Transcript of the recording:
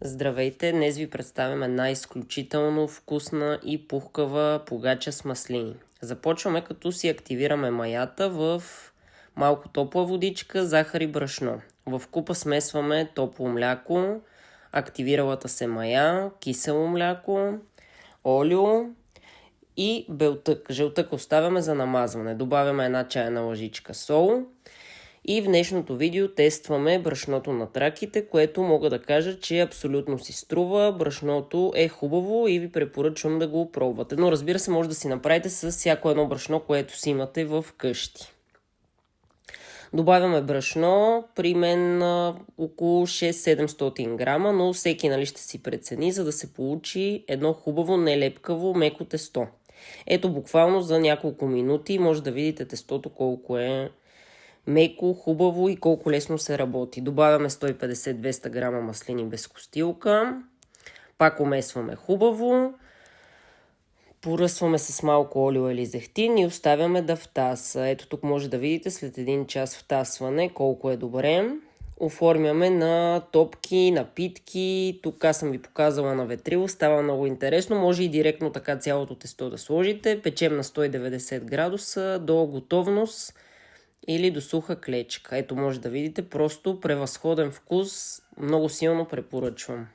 Здравейте! Днес ви представям една изключително вкусна и пухкава погача с маслини. Започваме като си активираме маята в малко топла водичка, захар и брашно. В купа смесваме топло мляко, активиралата се мая, кисело мляко, олио и белтък. Жълтък оставяме за намазване. Добавяме една чайна лъжичка сол. И в днешното видео тестваме брашното на траките, което мога да кажа, че абсолютно си струва. Брашното е хубаво и ви препоръчвам да го пробвате. Но разбира се, може да си направите с всяко едно брашно, което си имате в къщи. Добавяме брашно, при мен около 600-700 грама, но всеки ще си прецени, за да се получи едно хубаво, нелепкаво, меко тесто. Ето буквално за няколко минути може да видите тестото колко е меко, хубаво и колко лесно се работи. Добавяме 150-200 грама маслини без костилка. Пак умесваме хубаво. Поръсваме с малко олио или зехтин и оставяме да втаса. Ето тук може да видите след един час втасване колко е добре. Оформяме на топки, на питки. Тук аз съм ви показала на ветрило. Става много интересно. Може и директно така цялото тесто да сложите. Печем на 190 градуса до готовност или до суха клечка. Ето може да видите, просто превъзходен вкус, много силно препоръчвам.